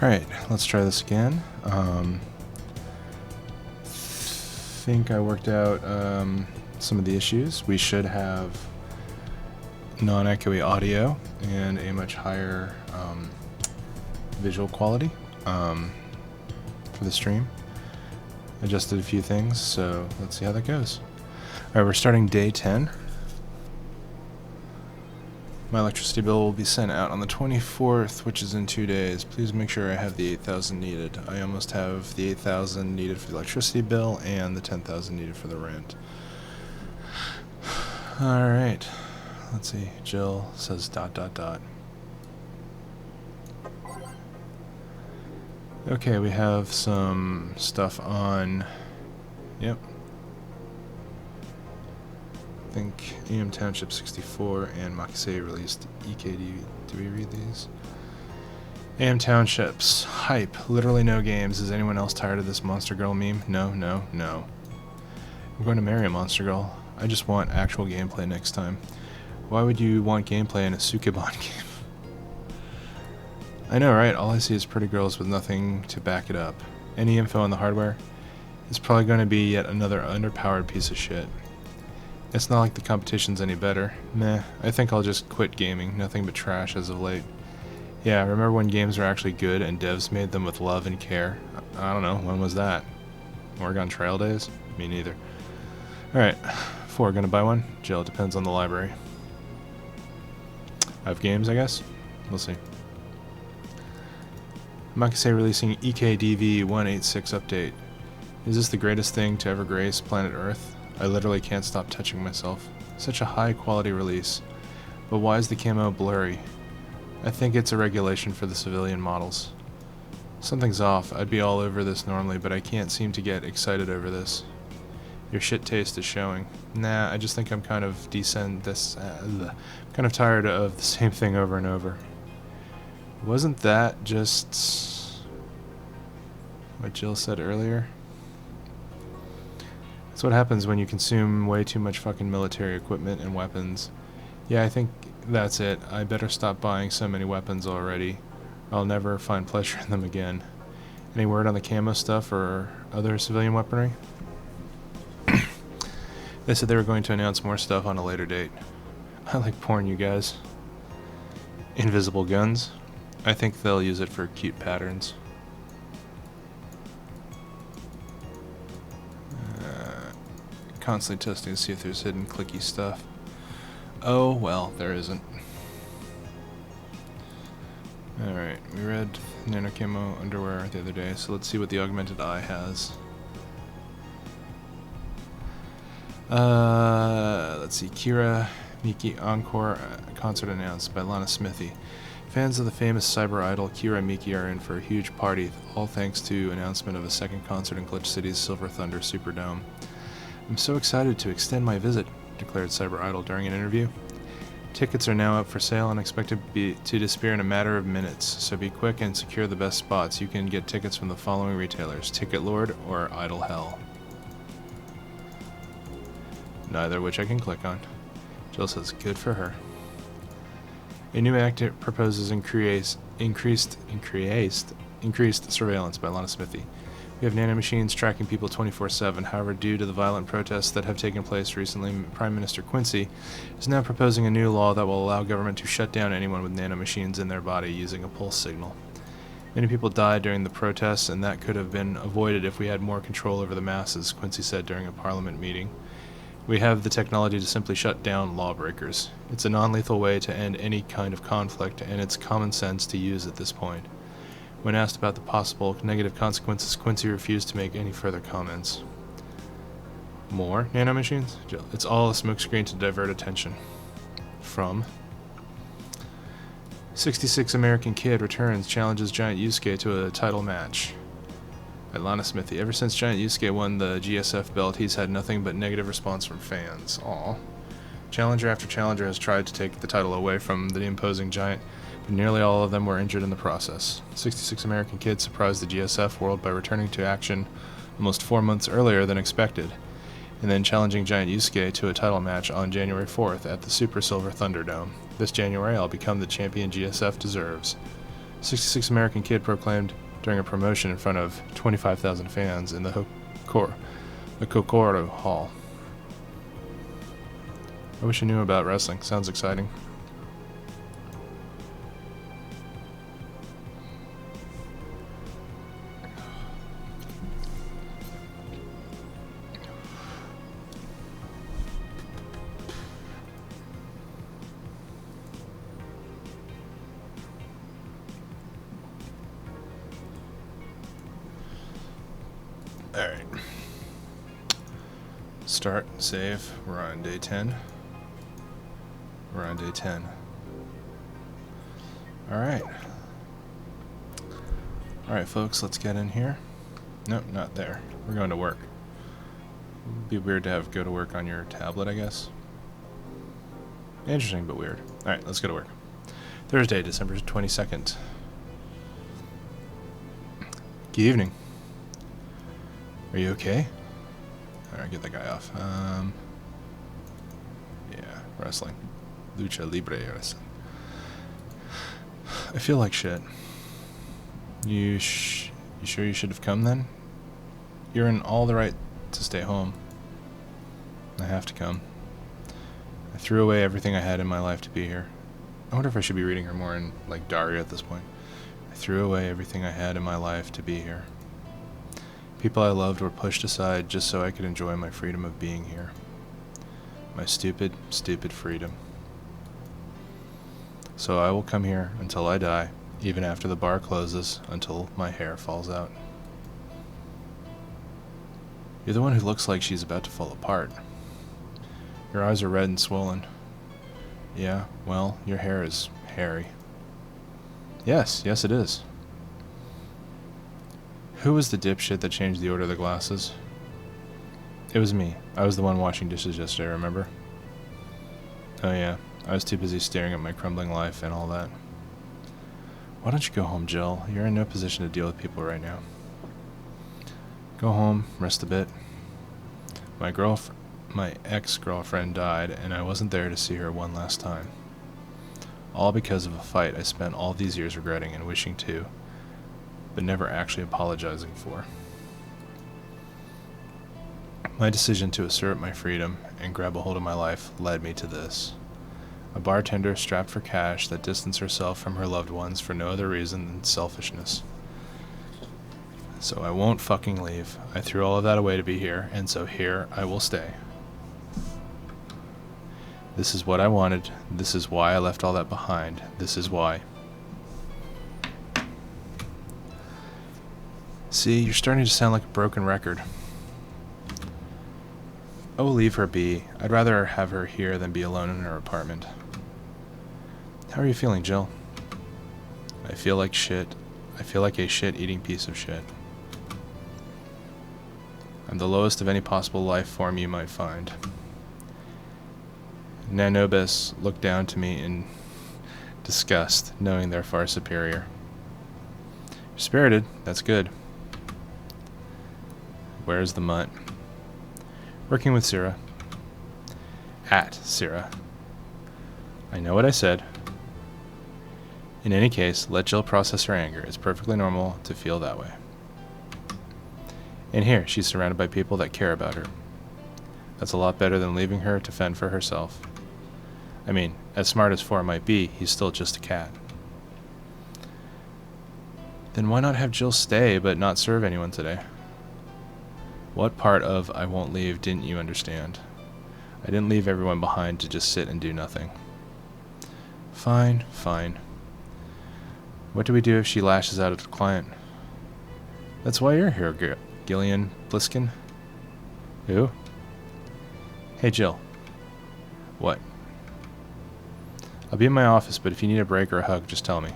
Alright, let's try this again. Think I worked out some of the issues. We should have non-echoey audio and a much higher visual quality for the stream. Adjusted a few things, so let's see how that goes. Alright, we're starting day 10. My electricity bill will be sent out on the 24th, which is in 2 days. Please make sure I have the 8,000 needed. I almost have the 8,000 needed for the electricity bill and the 10,000 needed for the rent. Alright. Let's see. Jill says ... Okay, we have some stuff on... Yep. I think AM Township 64 and Makise released EKD. Do we read these? AM Townships. Hype. Literally no games. Is anyone else tired of this Monster Girl meme? No, no, no. I'm going to marry a Monster Girl. I just want actual gameplay next time. Why would you want gameplay in a Sukeban game? I know, right? All I see is pretty girls with nothing to back it up. Any info on the hardware? It's probably going to be yet another underpowered piece of shit. It's not like the competition's any better. Meh, I think I'll just quit gaming. Nothing but trash as of late. Yeah, remember when games were actually good and devs made them with love and care? I don't know, when was that? Oregon Trail days? Me neither. Alright, 4, gonna buy one? Jill, depends on the library. I have games, I guess? We'll see. Makise releasing EKDV 186 update. Is this the greatest thing to ever grace planet Earth? I literally can't stop touching myself. Such a high quality release. But why is the camo blurry? I think it's a regulation for the civilian models. Something's off. I'd be all over this normally, but I can't seem to get excited over this. Your shit taste is showing. Nah, I just think I'm kind of kind of tired of the same thing over and over. Wasn't that just what Jill said earlier? That's what happens when you consume way too much fucking military equipment and weapons. Yeah, I think that's it. I better stop buying so many weapons already. I'll never find pleasure in them again. Any word on the camo stuff or other civilian weaponry? They said they were going to announce more stuff on a later date. I like porn, you guys. Invisible guns. I think they'll use it for cute patterns. Constantly testing to see if there's hidden clicky stuff. Oh, well, there isn't. Alright, we read Nano Camo underwear the other day, so let's see what the augmented eye has. Let's see. Kira Miki Encore concert announced by Lana Smithy. Fans of the famous cyber idol Kira Miki are in for a huge party, all thanks to announcement of a second concert in Glitch City's Silver Thunder Superdome. I'm so excited to extend my visit, declared Cyber Idol during an interview. Tickets are now up for sale and expected to disappear in a matter of minutes, so be quick and secure the best spots. You can get tickets from the following retailers: Ticket Lord or Idol Hell. Neither of which I can click on. Jill says, good for her. A new act proposes increased surveillance by Lana Smithy. We have nanomachines tracking people 24/7. However, due to the violent protests that have taken place recently, Prime Minister Quincy is now proposing a new law that will allow government to shut down anyone with nanomachines in their body using a pulse signal. Many people died during the protests, and that could have been avoided if we had more control over the masses, Quincy said during a parliament meeting. We have the technology to simply shut down lawbreakers. It's a non-lethal way to end any kind of conflict, and it's common sense to use at this point. When asked about the possible negative consequences, Quincy refused to make any further comments. More nanomachines? It's all a smokescreen to divert attention. From 66 American Kid returns, challenges Giant Yusuke to a title match. By Lana Smithy. Ever since Giant Yusuke won the GSF belt, he's had nothing but negative response from fans. Aww. Challenger after challenger has tried to take the title away from the imposing Giant, but nearly all of them were injured in the process. 66 American Kid surprised the GSF world by returning to action almost 4 months earlier than expected, and then challenging Giant Yusuke to a title match on January 4th at the Super Silver Thunderdome. This January, I'll become the champion GSF deserves. 66 American kid proclaimed during a promotion in front of 25,000 fans in the Kokoro Hall. I wish I knew about wrestling. Sounds exciting. Alright. Start, save. We're on day 10. We're on day 10. Alright. Alright, folks, let's get in here. Nope, not there. We're going to work. It'd be weird to have go to work on your tablet, I guess. Interesting, but weird. Alright, let's go to work. Thursday, December 22nd. Good evening. Are you okay? Alright, get that guy off. Yeah, wrestling. Lucha Libre wrestling. I feel like shit. You sure you should have come then? You're in all the right to stay home. I have to come. I threw away everything I had in my life to be here. I wonder if I should be reading her more in, like, Daria at this point. I threw away everything I had in my life to be here. People I loved were pushed aside just so I could enjoy my freedom of being here. My stupid, stupid freedom. So I will come here until I die, even after the bar closes, until my hair falls out. You're the one who looks like she's about to fall apart. Your eyes are red and swollen. Yeah, well, your hair is hairy. Yes, it is. Who was the dipshit that changed the order of the glasses? It was me. I was the one washing dishes yesterday, remember? Oh yeah, I was too busy staring at my crumbling life and all that. Why don't you go home, Jill? You're in no position to deal with people right now. Go home, rest a bit. My ex-girlfriend died, and I wasn't there to see her one last time. All because of a fight I spent all these years regretting and wishing to, but never actually apologizing for. My decision to assert my freedom and grab a hold of my life led me to this. A bartender strapped for cash that distanced herself from her loved ones for no other reason than selfishness. So I won't fucking leave. I threw all of that away to be here, and so here I will stay. This is what I wanted. This is why I left all that behind. This is why. See, you're starting to sound like a broken record. Oh, leave her be. I'd rather have her here than be alone in her apartment. How are you feeling, Jill? I feel like shit. I feel like a shit-eating piece of shit. I'm the lowest of any possible life form you might find. Nanobis looked down to me in disgust, knowing they're far superior. You're spirited. That's good. Where's the mutt? Working with Syrah. At Syrah. I know what I said. In any case, let Jill process her anger. It's perfectly normal to feel that way. And here, she's surrounded by people that care about her. That's a lot better than leaving her to fend for herself. I mean, as smart as 4 might be, he's still just a cat. Then why not have Jill stay but not serve anyone today? What part of I won't leave didn't you understand? I didn't leave everyone behind to just sit and do nothing. Fine, fine. What do we do if she lashes out at the client? That's why you're here, Gillian Bliskin. Who? Hey, Jill. What? I'll be in my office, but if you need a break or a hug, just tell me.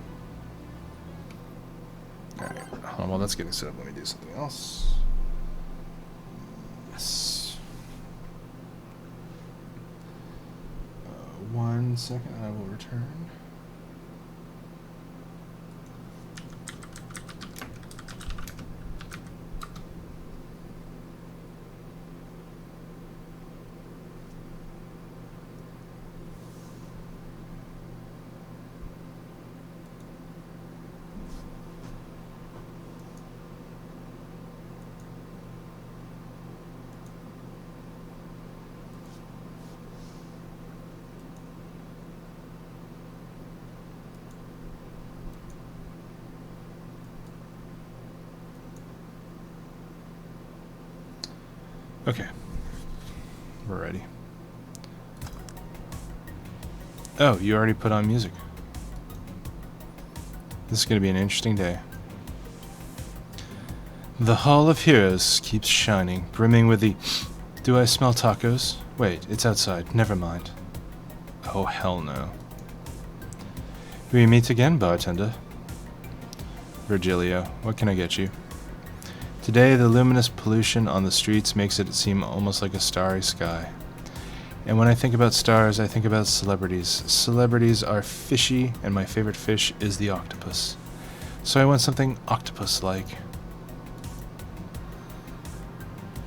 Alright, while that's getting set up, let me do something else. Yes. 1 second, I will return. Okay. We're ready. Oh, you already put on music. This is going to be an interesting day. The Hall of Heroes keeps shining, brimming with the... Do I smell tacos? Wait, it's outside. Never mind. Oh, hell no. We meet again, bartender. Virgilio, what can I get you? Today, the luminous pollution on the streets makes it seem almost like a starry sky. And when I think about stars, I think about celebrities. Celebrities are fishy, and my favorite fish is the octopus. So I want something octopus-like.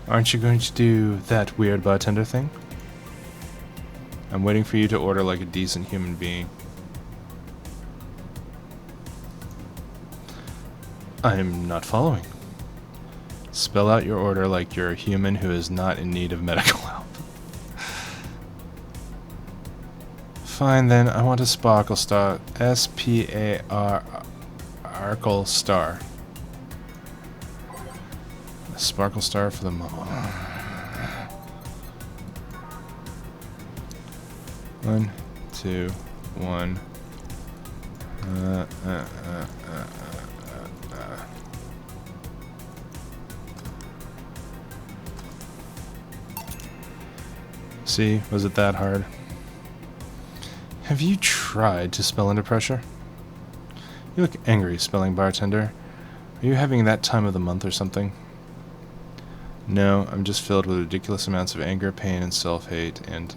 Aren't you going to do that weird bartender thing? I'm waiting for you to order like a decent human being. I'm not following. Spell out your order like you're a human who is not in need of medical help. Fine then, I want a sparkle star. S-P-A-R-Arkle star. A sparkle star for the moment. 1, 2, 1. See, was it that hard? Have you tried to spell under pressure? You look angry, spelling bartender. Are you having that time of the month or something? No, I'm just filled with ridiculous amounts of anger, pain, and self-hate, and...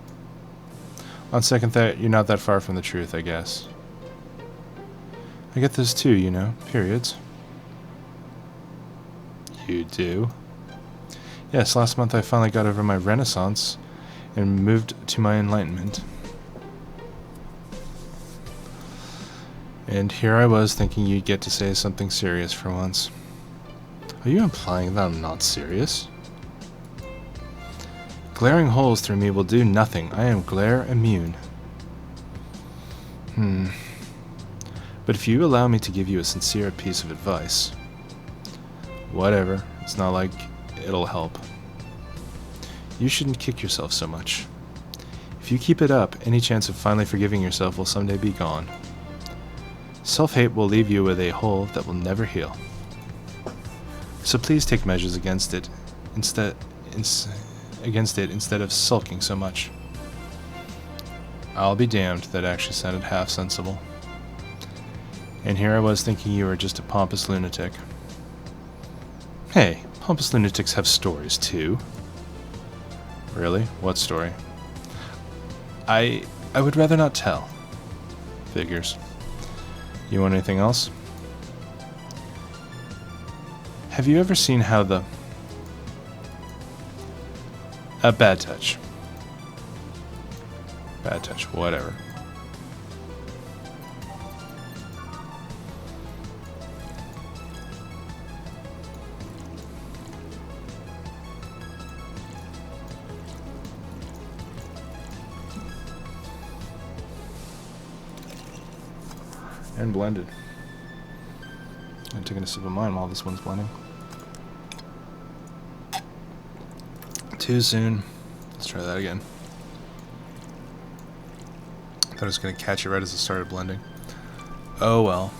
On second thought, you're not that far from the truth, I guess. I get those too, you know, periods. You do? Yes, last month I finally got over my renaissance and moved to my enlightenment. And here I was thinking you'd get to say something serious for once. Are you implying that I'm not serious? Glaring holes through me will do nothing. I am glare immune. But if you allow me to give you a sincere piece of advice... Whatever. It's not like it'll help. You shouldn't kick yourself so much. If you keep it up, any chance of finally forgiving yourself will someday be gone. Self-hate will leave you with a hole that will never heal. So please take measures against it instead of sulking so much. I'll be damned, that actually sounded half sensible. And here I was thinking you were just a pompous lunatic. Hey, pompous lunatics have stories too. Really? What story? I would rather not tell. Figures. You want anything else? Have you ever seen how the... A bad touch. Bad touch, whatever. And blended. I'm taking a sip of mine while this one's blending. Too soon. Let's try that again. Thought I was going to catch it right as it started blending. Oh well.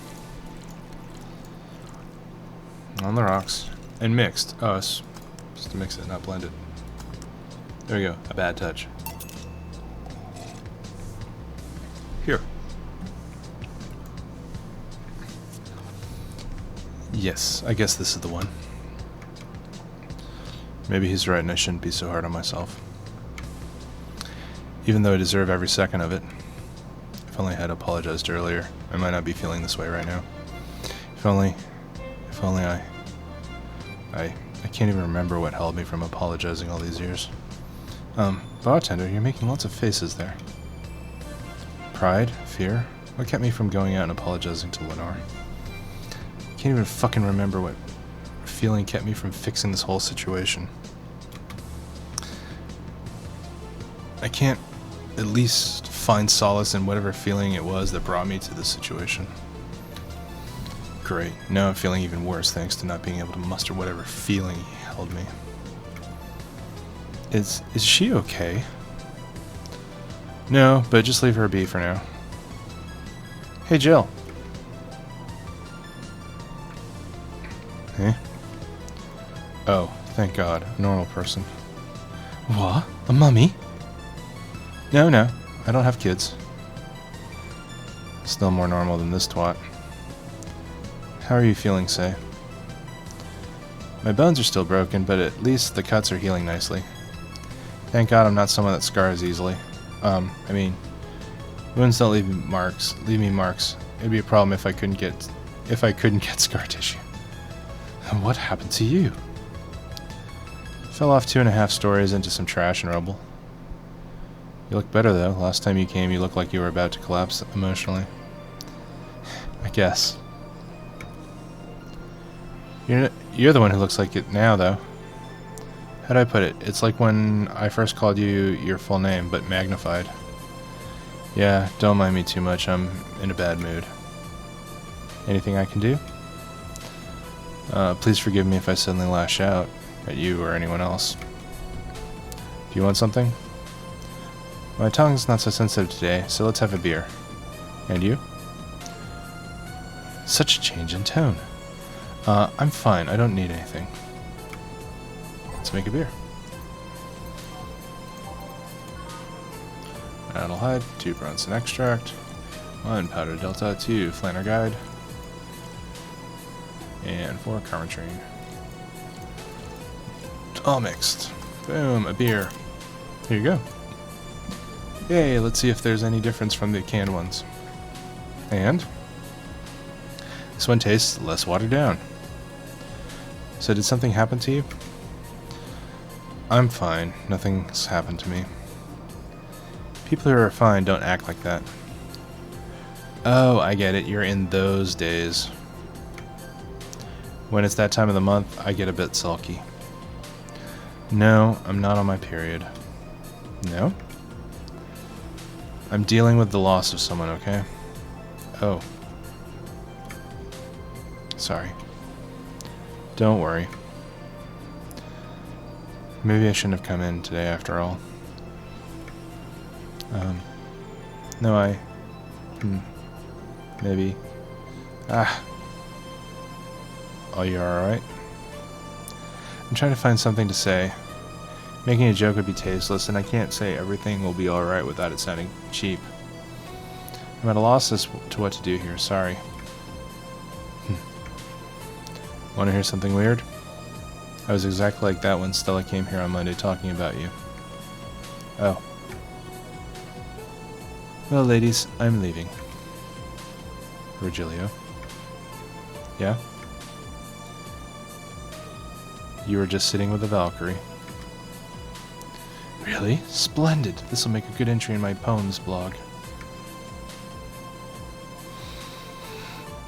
On the rocks. And mixed. Oh, it's just to mix it, not blend it. There we go. A bad touch. Here. Yes, I guess this is the one. Maybe he's right and I shouldn't be so hard on myself. Even though I deserve every second of it. If only I had apologized earlier, I might not be feeling this way right now. If only I can't even remember what held me from apologizing all these years. Bartender, you're making lots of faces there. Pride? Fear? What kept me from going out and apologizing to Lenore? I can't even fucking remember what feeling kept me from fixing this whole situation. I can't at least find solace in whatever feeling it was that brought me to this situation. Great. Now I'm feeling even worse thanks to not being able to muster whatever feeling held me. Is she okay? No, but just leave her be for now. Hey, Jill. Eh? Oh, thank God. A normal person. What? A mummy? No, I don't have kids. Still more normal than this twat. How are you feeling, Say? My bones are still broken, but at least the cuts are healing nicely. Thank God I'm not someone that scars easily. I mean, wounds don't leave me marks. It'd be a problem if I couldn't get scar tissue. What happened to you? Fell off 2.5 stories into some trash and rubble. You look better though. Last time you came, you looked like you were about to collapse emotionally. I guess. You're the one who looks like it now, though. How'd I put it? It's like when I first called you your full name, but magnified. Yeah, don't mind me too much. I'm in a bad mood. Anything I can do? Please forgive me if I suddenly lash out at you or anyone else. Do you want something? My tongue's not so sensitive today, so let's have a beer. And you? Such a change in tone. I'm fine. I don't need anything. Let's make a beer. Animal hide, 2 Bronson extract, 1 powdered delta, 2 Flanner guide, and 4 Carmentrine. All mixed. Boom, a beer. Here you go. Yay, let's see if there's any difference from the canned ones. And this one tastes less watered down. So did something happen to you? I'm fine. Nothing's happened to me. People who are fine don't act like that. Oh, I get it. You're in those days. When it's that time of the month, I get a bit sulky. No, I'm not on my period. No? I'm dealing with the loss of someone, okay? Oh. Sorry. Don't worry. Maybe I shouldn't have come in today after all. No, maybe. Oh, you're alright? I'm trying to find something to say. Making a joke would be tasteless, and I can't say everything will be alright without it sounding cheap. I'm at a loss as to what to do here, sorry. Want to hear something weird? I was exactly like that when Stella came here on Monday talking about you. Oh. Well, ladies, I'm leaving. Virgilio. Yeah? You were just sitting with a Valkyrie. Really? Splendid! This'll make a good entry in my poems blog.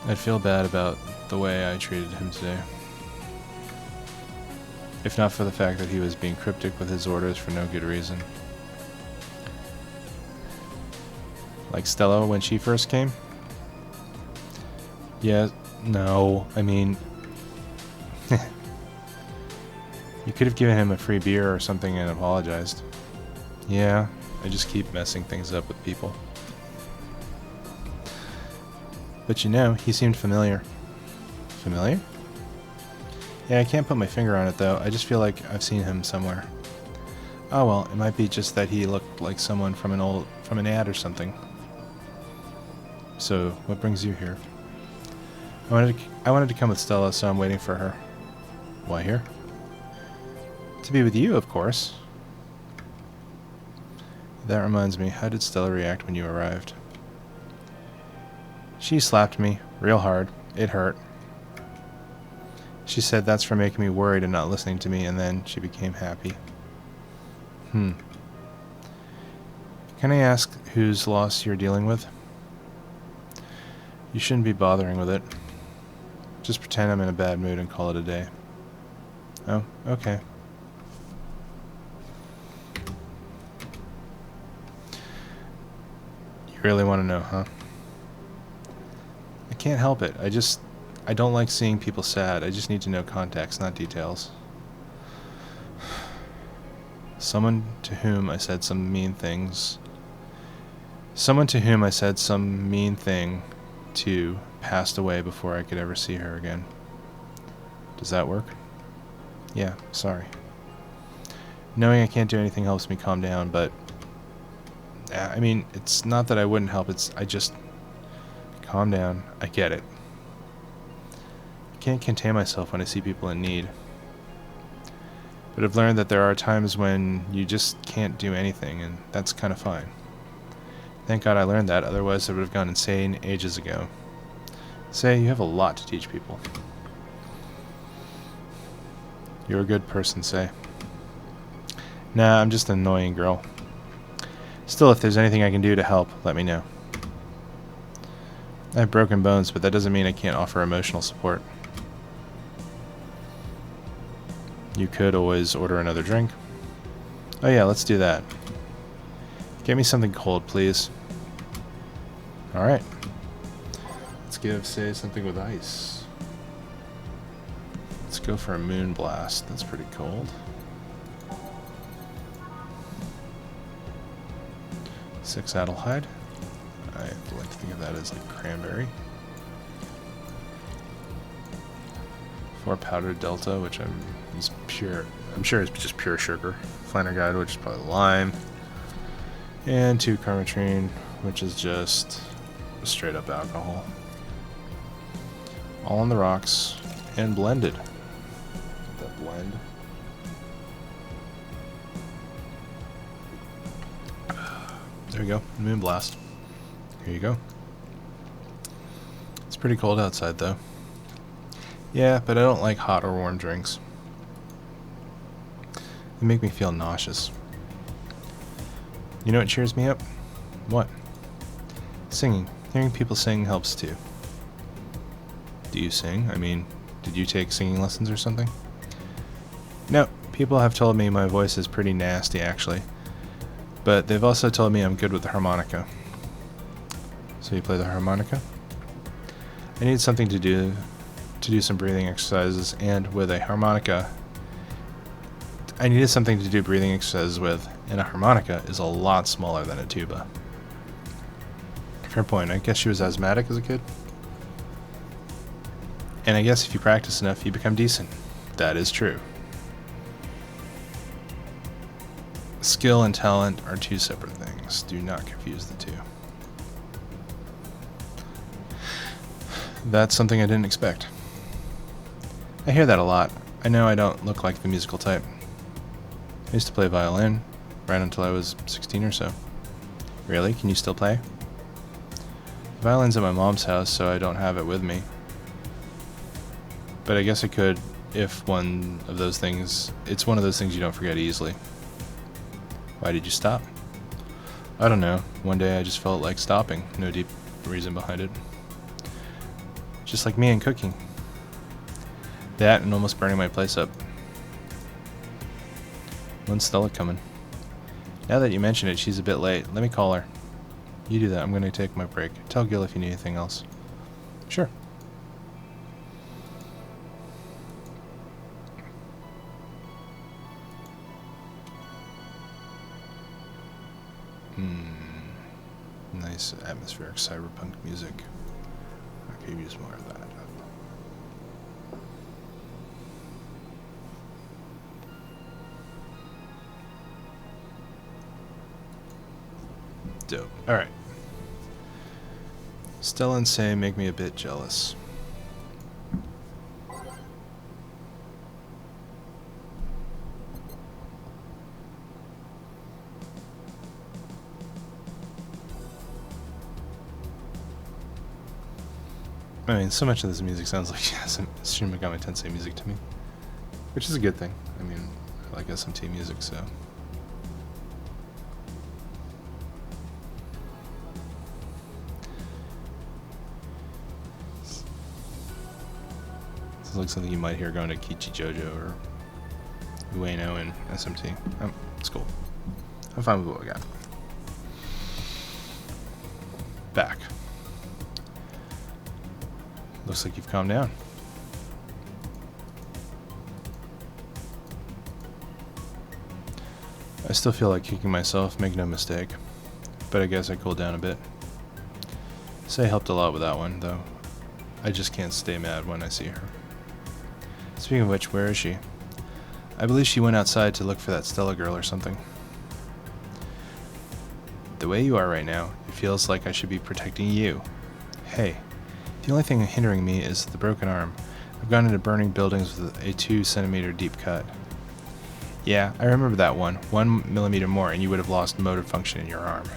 I'd feel bad about the way I treated him today. If not for the fact that he was being cryptic with his orders for no good reason. Like Stella when she first came? Yeah, no, I mean... You could have given him a free beer or something and apologized. Yeah, I just keep messing things up with people. But you know, he seemed familiar. Familiar? Yeah, I can't put my finger on it though. I just feel like I've seen him somewhere. Oh well, it might be just that he looked like someone from an ad or something. So, what brings you here? I wanted to come with Stella, so I'm waiting for her. Why here? To be with you, of course. That reminds me, how did Stella react when you arrived? She slapped me, real hard. It hurt. She said that's for making me worried and not listening to me, and then she became happy. Can I ask whose loss you're dealing with? You shouldn't be bothering with it. Just pretend I'm in a bad mood and call it a day. Oh, okay. You really want to know, huh? I can't help it. I don't like seeing people sad. I just need to know context, not details. Someone to whom I said some mean things. Someone to whom I said some mean thing to passed away before I could ever see her again. Does that work? Yeah, sorry. Knowing I can't do anything helps me calm down, but I mean, it's not that I wouldn't help, I just calm down. I get it. I can't contain myself when I see people in need. But I've learned that there are times when you just can't do anything, and that's kind of fine. Thank God I learned that, otherwise I would have gone insane ages ago. Say, you have a lot to teach people. You're a good person, Say. Nah, I'm just an annoying girl. Still, if there's anything I can do to help, let me know. I have broken bones, but that doesn't mean I can't offer emotional support. You could always order another drink. Oh yeah, let's do that. Get me something cold, please. Alright. Let's give, Say, something with ice. Let's go for a moon blast. That's pretty cold. 6 Adelhyde. I like to think of that as like cranberry. 4 powdered Delta, which is pure. I'm sure it's just pure sugar. Flanerguide, which is probably lime. And 2 Carmetrine, which is just straight up alcohol. All on the rocks and blended. That blend. There we go. Moon blast. Here you go. It's pretty cold outside though. Yeah, but I don't like hot or warm drinks. They make me feel nauseous. You know what cheers me up? What? Singing. Hearing people sing helps too. Do you sing? I mean, did you take singing lessons or something? No, people have told me my voice is pretty nasty actually. But they've also told me I'm good with the harmonica. So you play the harmonica? I need something to do some breathing exercises, and with a harmonica I needed something to do breathing exercises with, and a harmonica is a lot smaller than a tuba. Fair point. I guess she was asthmatic as a kid. And I guess if you practice enough, you become decent. That is true. Skill and talent are 2 separate things. Do not confuse the 2. That's something I didn't expect. I hear that a lot. I know I don't look like the musical type. I used to play violin, right until I was 16 or so. Really? Can you still play? The violin's at my mom's house, so I don't have it with me. But I guess I could if it's one of those things you don't forget easily. Why did you stop? I don't know. One day I just felt like stopping. No deep reason behind it. Just like me and cooking. That and almost burning my place up. When's Stella coming? Now that you mention it, she's a bit late. Let me call her. You do that. I'm going to take my break. Tell Gil if you need anything else. Sure. Nice atmospheric cyberpunk music. I could use more of that. Dope. Alright. Stella and Say make me a bit jealous. I mean, so much of this music sounds like Shin Megami Tensei music to me. Which is a good thing. I mean, I like SMT music, so... Sounds like something you might hear going to Kichi Jojo or Ueno in SMT. It's cool. I'm fine with what we got. Back. Looks like you've calmed down. I still feel like kicking myself, make no mistake. But I guess I cooled down a bit. Say helped a lot with that one, though. I just can't stay mad when I see her. Speaking of which, where is she? I believe she went outside to look for that Stella girl or something. The way you are right now, it feels like I should be protecting you. Hey, the only thing hindering me is the broken arm. I've gone into burning buildings with a 2 centimeter deep cut. Yeah, I remember that one. 1 millimeter more and you would have lost motor function in your arm.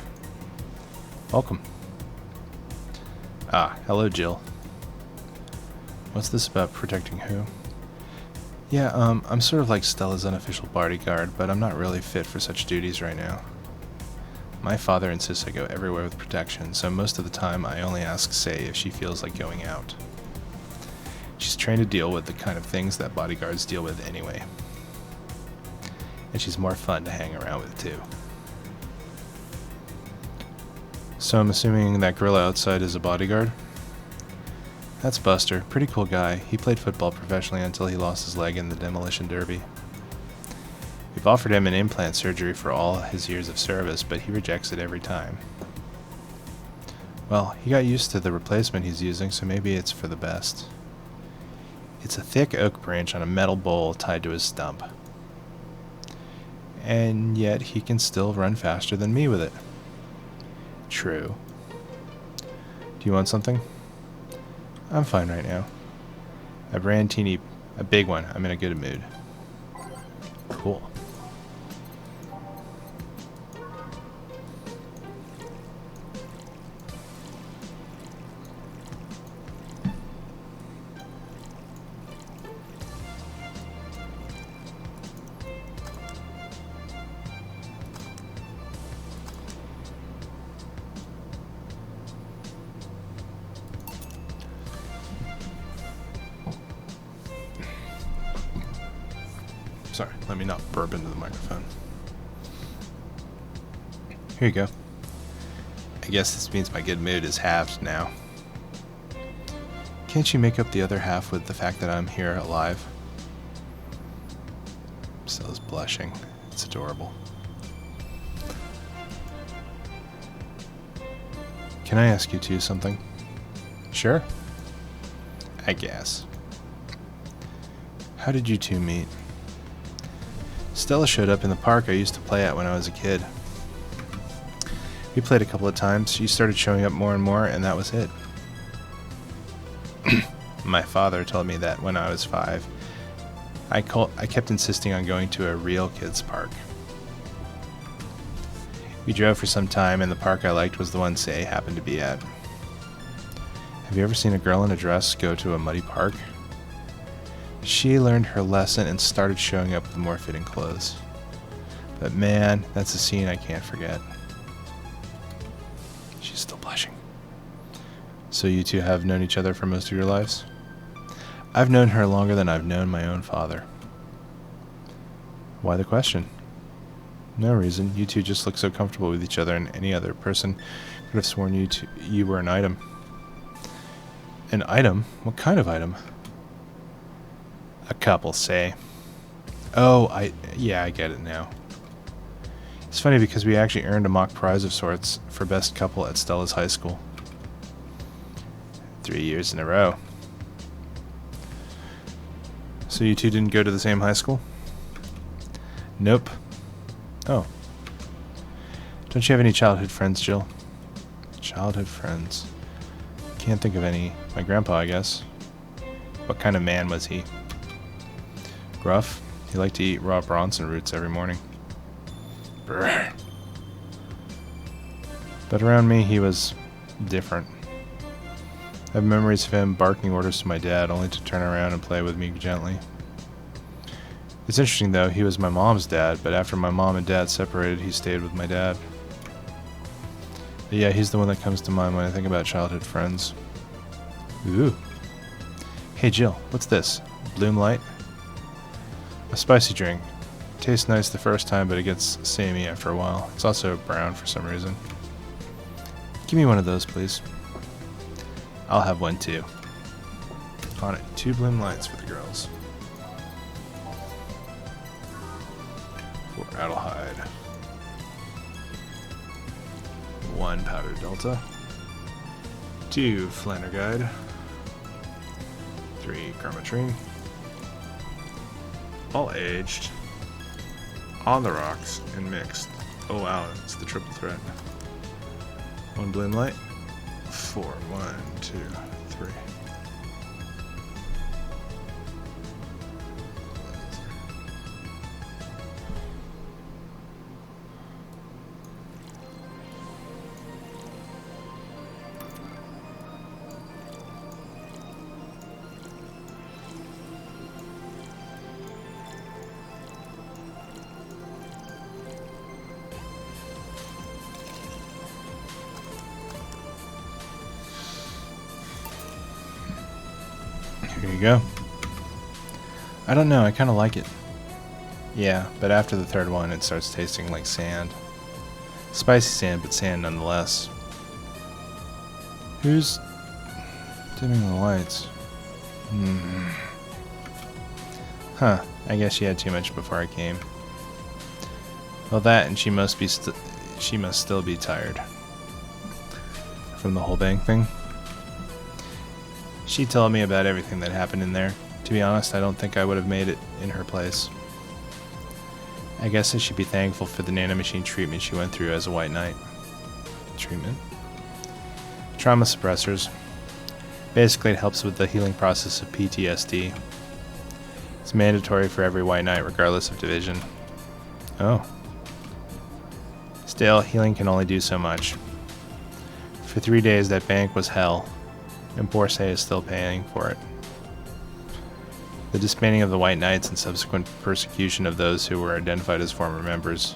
Welcome. Ah, hello Jill. What's this about protecting who? Yeah, I'm sort of like Stella's unofficial bodyguard, but I'm not really fit for such duties right now. My father insists I go everywhere with protection, so most of the time I only ask Say if she feels like going out. She's trained to deal with the kind of things that bodyguards deal with anyway. And she's more fun to hang around with too. So I'm assuming that gorilla outside is a bodyguard? That's Buster, pretty cool guy. He played football professionally until he lost his leg in the demolition derby. We've offered him an implant surgery for all his years of service, but he rejects it every time. Well, he got used to the replacement he's using, so maybe it's for the best. It's a thick oak branch on a metal bowl tied to his stump. And yet he can still run faster than me with it. True. Do you want something? I'm fine right now. A big one. I'm in a good mood. Cool. Sorry, let me not burp into the microphone. Here you go. I guess this means my good mood is halved now. Can't you make up the other half with the fact that I'm here alive? Stella's blushing. It's adorable. Can I ask you two something? Sure. I guess. How did you two meet? Stella showed up in the park I used to play at when I was a kid. We played a couple of times. She started showing up more and more, and that was it. My father told me that when I was 5, I kept insisting on going to a real kids' park. We drove for some time, and the park I liked was the one Say happened to be at. Have you ever seen a girl in a dress go to a muddy park? She learned her lesson and started showing up with more fitting clothes. But man, that's a scene I can't forget. She's still blushing. So you two have known each other for most of your lives? I've known her longer than I've known my own father. Why the question? No reason. You two just look so comfortable with each other, and any other person could have sworn you were an item. An item? What kind of item? A couple, Say. Oh, yeah, I get it now. It's funny because we actually earned a mock prize of sorts for best couple at Stella's high school. 3 years in a row. So you two didn't go to the same high school? Nope. Oh. Don't you have any childhood friends, Jill? Childhood friends. Can't think of any. My grandpa, I guess. What kind of man was he? Rough. He liked to eat raw Bronson roots every morning. Brr. But around me, he was different. I have memories of him barking orders to my dad, only to turn around and play with me gently. It's interesting, though, he was my mom's dad, but after my mom and dad separated, he stayed with my dad. But yeah, he's the one that comes to mind when I think about childhood friends. Ooh. Hey, Jill, what's this? Bloom Light? A spicy drink. Tastes nice the first time, but it gets samey after a while. It's also brown for some reason. Give me one of those, please. I'll have one too. On it, 2 Bloom Lights for the girls. For Adelheid. 1 powder delta, 2 Flannerguide, 3 Karmatrine, all aged, on the rocks, and mixed. Oh wow, it's the triple threat. 1 Bloom Light, 4, 1, 2, 3. Here you go. I don't know, I kind of like it. Yeah, but after the third one it starts tasting like sand. Spicy sand, but sand nonetheless. Who's dimming the lights? Huh, I guess she had too much before I came. Well, that and she must still be tired. From the whole bank thing. She told me about everything that happened in there. To be honest, I don't think I would have made it in her place. I guess I should be thankful for the nanomachine treatment she went through as a White Knight. Treatment? Trauma suppressors. Basically, it helps with the healing process of PTSD. It's mandatory for every White Knight, regardless of division. Oh. Still, healing can only do so much. For 3 days, that bank was hell. And Borsay is still paying for it. The disbanding of the White Knights and subsequent persecution of those who were identified as former members.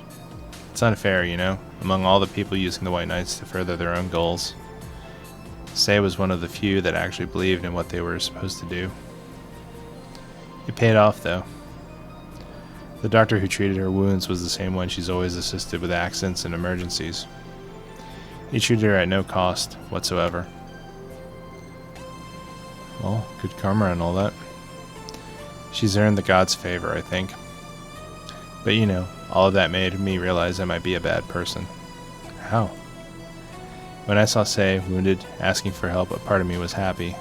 It's unfair, you know, among all the people using the White Knights to further their own goals. Say was one of the few that actually believed in what they were supposed to do. It paid off, though. The doctor who treated her wounds was the same one she's always assisted with accidents and emergencies. He treated her at no cost whatsoever. Well, good karma and all that. She's earned the god's favor, I think. But you know, all of that made me realize I might be a bad person. How? When I saw Say wounded, asking for help, a part of me was happy.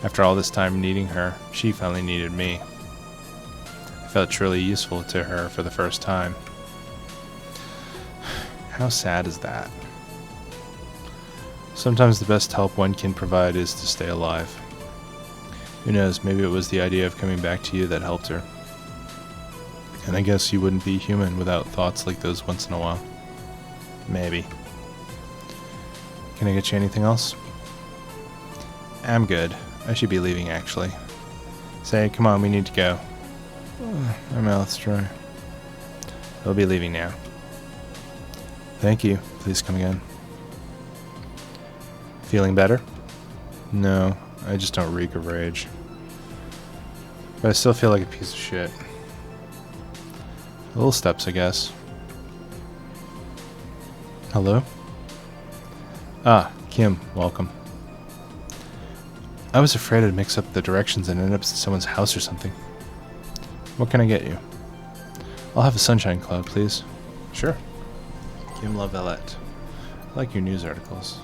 After all this time needing her, she finally needed me. I felt truly useful to her for the first time. How sad is that? Sometimes the best help one can provide is to stay alive. Who knows, maybe it was the idea of coming back to you that helped her. And I guess you wouldn't be human without thoughts like those once in a while. Maybe. Can I get you anything else? I'm good. I should be leaving, actually. Say, come on, we need to go. My mouth's dry. We'll be leaving now. Thank you. Please come again. Feeling better? No, I just don't reek of rage. But I still feel like a piece of shit. Little steps, I guess. Hello? Ah, Kim, welcome. I was afraid I'd mix up the directions and end up at someone's house or something. What can I get you? I'll have a sunshine cloud, please. Sure. Kim Lavalette. I like your news articles.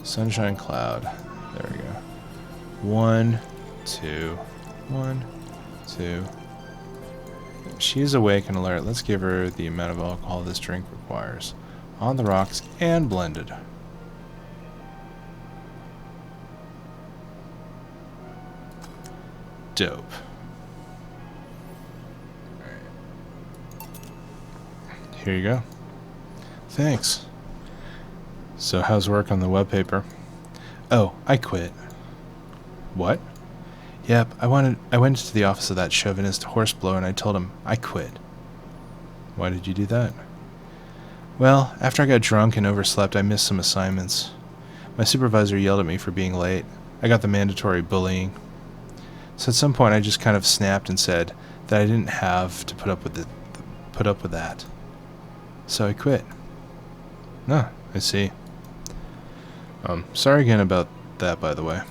Sunshine cloud. There we go. 1, 2, 1, 2. She's awake and alert. Let's give her the amount of alcohol this drink requires. On the rocks and blended. Dope. Here you go. Thanks. So how's work on the webpaper? Oh, I quit. What? Yep, I went to the office of that chauvinist horseblower and I told him I quit. Why did you do that? Well, after I got drunk and overslept, I missed some assignments. My supervisor yelled at me for being late. I got the mandatory bullying. So at some point I just kind of snapped and said that I didn't have to put up with that. So I quit. No, I see. Sorry again about that, by the way.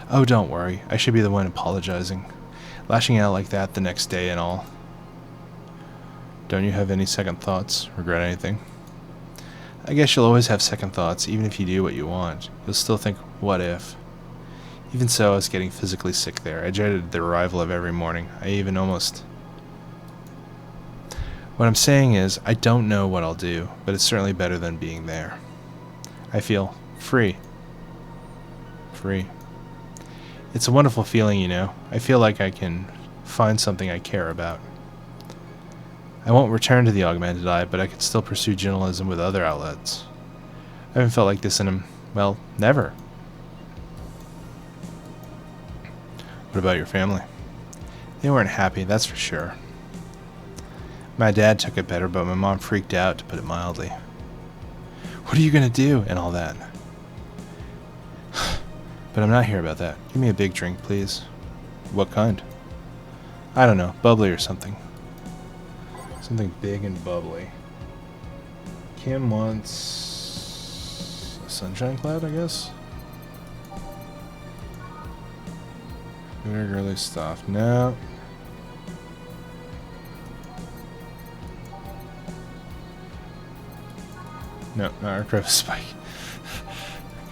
Oh, don't worry. I should be the one apologizing. Lashing out like that the next day and all. Don't you have any second thoughts? Regret anything? I guess you'll always have second thoughts, even if you do what you want. You'll still think, what if? Even so, I was getting physically sick there. I dreaded the arrival of every morning. I even almost... What I'm saying is, I don't know what I'll do, but it's certainly better than being there. I feel free. Free. It's a wonderful feeling, you know. I feel like I can find something I care about. I won't return to the augmented eye, but I could still pursue journalism with other outlets. I haven't felt like this in, well, never. What about your family? They weren't happy, that's for sure. My dad took it better, but my mom freaked out, to put it mildly. What are you going to do, and all that? But I'm not here about that. Give me a big drink, please. What kind? I don't know, bubbly or something. Something big and bubbly. Kim wants a sunshine cloud, I guess? Very girly stuff. No. No, not our crevice spike.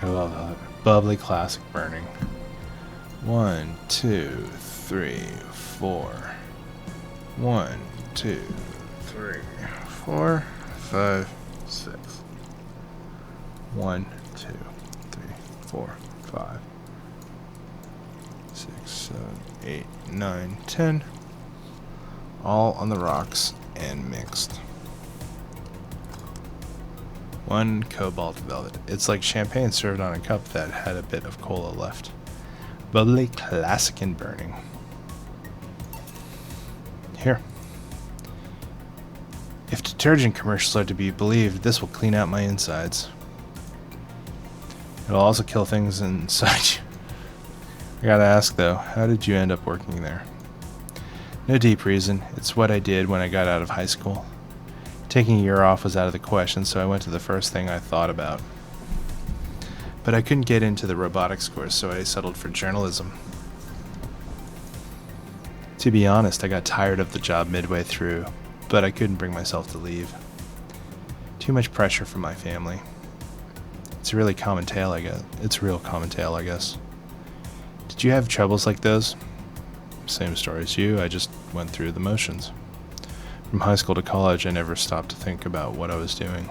I love that. Bubbly classic burning. 1, 2, 3, 4. 1, 2, 3, 4, 5, 6. 1, 2, 3, 4, 5, 6, 7, 8, 9, 10. All on the rocks and mixed. 1 cobalt velvet. It's like champagne served on a cup that had a bit of cola left. Bubbly, classic, and burning. Here. If detergent commercials are to be believed, this will clean out my insides. It'll also kill things inside you. I gotta ask though, how did you end up working there? No deep reason. It's what I did when I got out of high school. Taking a year off was out of the question, so I went to the first thing I thought about. But I couldn't get into the robotics course, so I settled for journalism. To be honest, I got tired of the job midway through, but I couldn't bring myself to leave. Too much pressure from my family. It's a really common tale, I guess. It's a real common tale, I guess. Did you have troubles like those? Same story as you, I just went through the motions. From high school to college, I never stopped to think about what I was doing.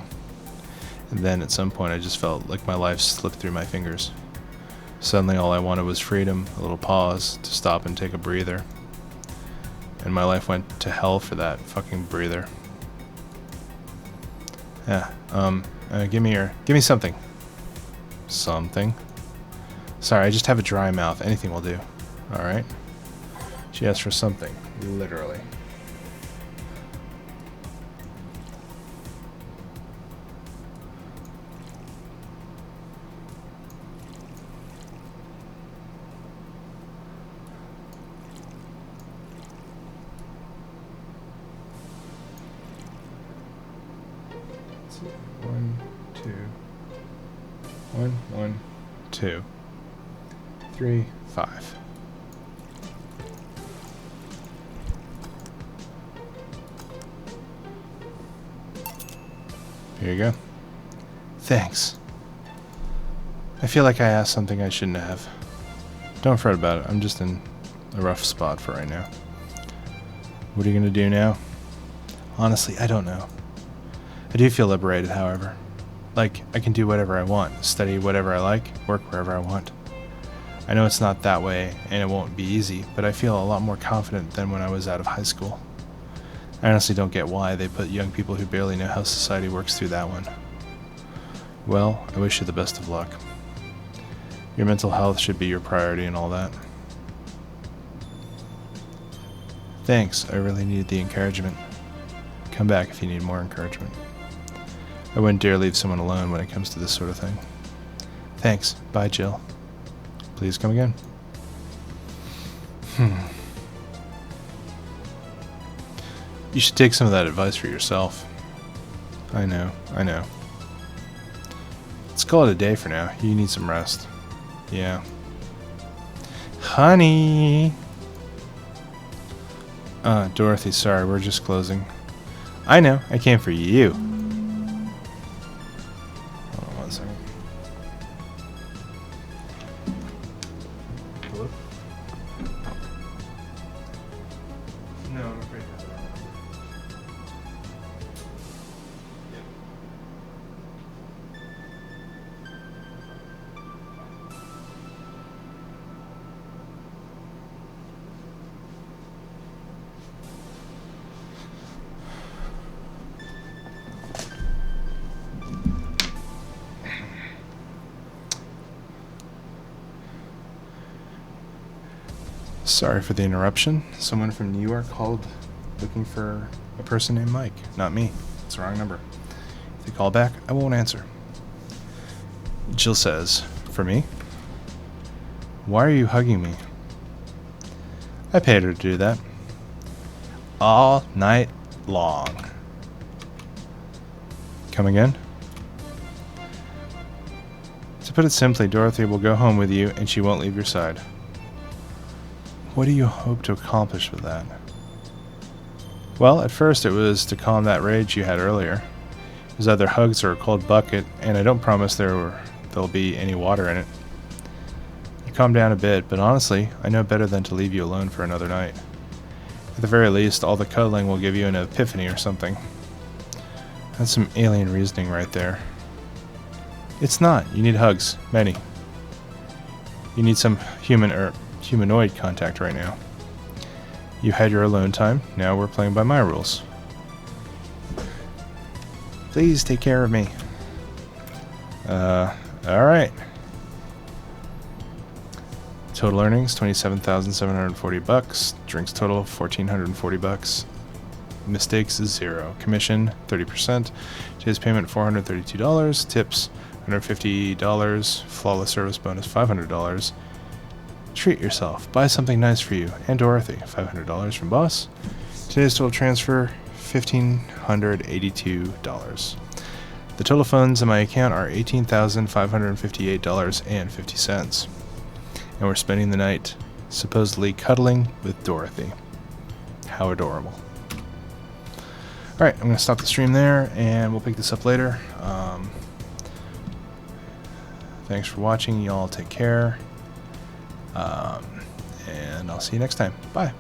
And then at some point, I just felt like my life slipped through my fingers. Suddenly, all I wanted was freedom, a little pause, to stop and take a breather. And my life went to hell for that fucking breather. Yeah, give me something. Something? Sorry, I just have a dry mouth. Anything will do. Alright? She asked for something. Literally. One, two, 3, 5. Here you go. Thanks. I feel like I asked something I shouldn't have. Don't fret about it. I'm just in a rough spot for right now. What are you gonna do now? Honestly, I don't know. I do feel liberated, however. Like, I can do whatever I want, study whatever I like, work wherever I want. I know it's not that way, and it won't be easy, but I feel a lot more confident than when I was out of high school. I honestly don't get why they put young people who barely know how society works through that one. Well, I wish you the best of luck. Your mental health should be your priority and all that. Thanks, I really needed the encouragement. Come back if you need more encouragement. I wouldn't dare leave someone alone when it comes to this sort of thing. Thanks. Bye, Jill. Please come again. You should take some of that advice for yourself. I know. Let's call it a day for now. You need some rest. Yeah. Honey! Dorothy, sorry, we're just closing. I know, I came for you. envelope. No, I'm afraid that's the wrong number. Yep. Sorry for the interruption. Someone from New York called looking for a person named Mike. Not me. It's the wrong number. If they call back, I won't answer. Jill says, "For me? Why are you hugging me?" I paid her to do that. All night long. Come again? To put it simply, Dorothy will go home with you and she won't leave your side. What do you hope to accomplish with that? Well, at first it was to calm that rage you had earlier. It was either hugs or a cold bucket, and I don't promise there'll be any water in it. You calm down a bit, but honestly, I know better than to leave you alone for another night. At the very least, all the cuddling will give you an epiphany or something. That's some alien reasoning right there. It's not. You need hugs. Many. You need some humanoid contact right now. You had your alone time. Now we're playing by my rules. Please take care of me. Alright. Total earnings, $27,740. Drinks total, $1,440. Mistakes is 0. Commission, 30%. Today's payment, $432. Tips, $150. Flawless service bonus, $500. Treat yourself. Buy something nice for you and Dorothy. $500 from boss. Today's total transfer, $1,582. The total funds in my account are $18,558.50. And we're spending the night supposedly cuddling with Dorothy. How adorable. Alright, I'm going to stop the stream there and we'll pick this up later. Thanks for watching. Y'all take care. And I'll see you next time. Bye.